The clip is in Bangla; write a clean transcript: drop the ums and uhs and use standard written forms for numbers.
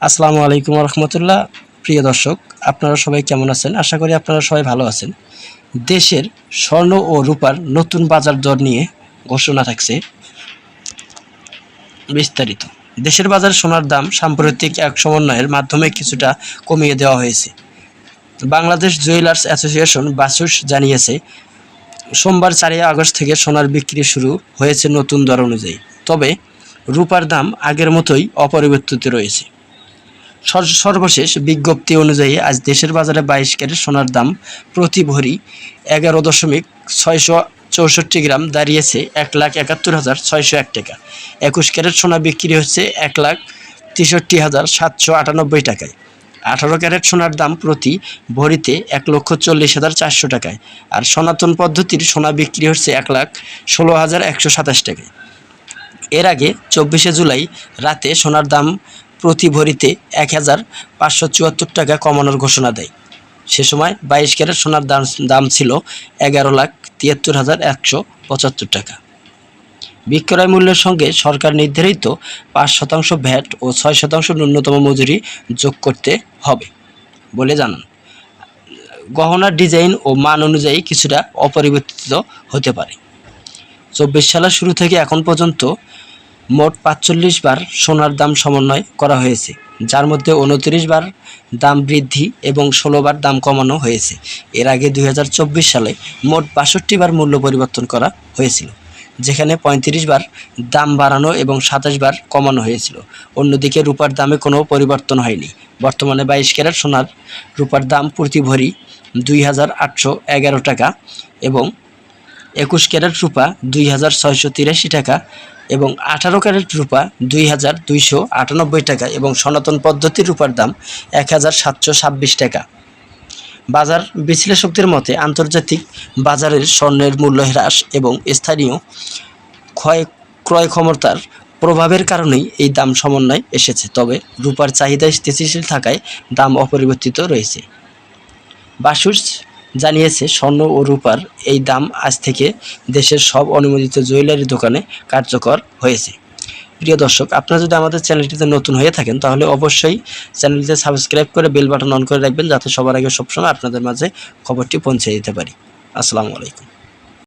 আসসালামু আলাইকুম রহমতুল্লাহ। প্রিয় দর্শক, আপনারা সবাই কেমন আছেন? আশা করি আপনারা সবাই ভালো আছেন। দেশের স্বর্ণ ও রূপার নতুন বাজার দর নিয়ে ঘোষণা থাকছে বিস্তারিত। দেশের বাজার সোনার দাম সাম্প্রতিক এক সমন্বয়ের মাধ্যমে কিছুটা কমিয়ে দেওয়া হয়েছে। বাংলাদেশ জুয়েলার্স অ্যাসোসিয়েশন বাসুস জানিয়েছে, সোমবার 4 আগস্ট থেকে সোনার বিক্রি শুরু হয়েছে নতুন দর অনুযায়ী। তবে রূপার দাম আগের মতোই অপরিবর্তিত রয়েছে। সর্বশেষ বিজ্ঞপ্তি অনুযায়ী আজ দেশের বাজারে 22 ক্যারেট সোনার দাম প্রতি ভরি 11.664 গ্রাম দাঁড়িয়েছে 1,71,601 টাকা। 21 ক্যারেট সোনা বিক্রি হচ্ছে 1,63,798 টাকায়। 18 ক্যারেট সোনার দাম প্রতি ভরিতে 1,40,400 টাকায়। আর সনাতন পদ্ধতির সোনা বিক্রি হচ্ছে 1,16,127 টাকায়। এর আগে 24 জুলাই রাতে সোনার দাম প্রতি ভরিতে 1,574 টাকা কমানোর ঘোষণা দেয়। সে সময় 22 ক্যারেট সোনার দাম ছিল 11,73,175 টাকা। বিক্রয় মূল্যের সঙ্গে সরকার নির্ধারিত 5% ভ্যাট ও 6% ন্যূনতম মজুরি যোগ করতে হবে বলে জানান। গহনার ডিজাইন ও মান অনুযায়ী কিছুটা অপরিবর্তিত হতে পারে। 24 সালের শুরু থেকে এখন পর্যন্ত মোট 45 বার সোনার দাম সমন্বয় করা হয়েছে, যার মধ্যে 29 বার দাম বৃদ্ধি এবং 16 বার দাম কমানো হয়েছে। এর আগে 2024 সালে মোট 62 বার মূল্য পরিবর্তন করা হয়েছিল, যেখানে 35 বার দাম বাড়ানো এবং 27 বার কমানো হয়েছিল। অন্যদিকে রূপার দামে কোনো পরিবর্তন হয়নি। বর্তমানে 22 ক্যারেট সোনার রূপার দাম প্রতি ভরি 2,811 টাকা এবং 21 ক্যারেট রূপা 2,683 টাকা এবং 18 ক্যারেট রূপা 2,298 টাকা এবং সনাতন পদ্ধতির রূপার দাম 1,726 টাকা। বাজার বিশ্লেষকদের মতে, আন্তর্জাতিক বাজারের স্বর্ণের মূল্য হ্রাস এবং স্থানীয় ক্রয় ক্ষমতার প্রভাবের কারণেই এই দাম সমন্বয় এসেছে। তবে রূপার চাহিদা স্থিতিশীল থাকায় দাম অপরিবর্তিত রয়েছে। বাসুস জানিয়েছে, স্বর্ণ ও রূপার এই দাম আজ থেকে দেশের সব অনুমোদিত জুয়েলারি দোকানে কার্যকর হয়েছে। প্রিয় দর্শক, আপনারা যদি আমাদের চ্যানেলটিতে নতুন হয়ে থাকেন তাহলে অবশ্যই চ্যানেলটিতে সাবস্ক্রাইব করে বেল বাটন অন করে রাখবেন, যাতে সবার আগে সবসময় আপনাদের মাঝে খবরটি পৌঁছে দিতে পারি। আসসালামু আলাইকুম।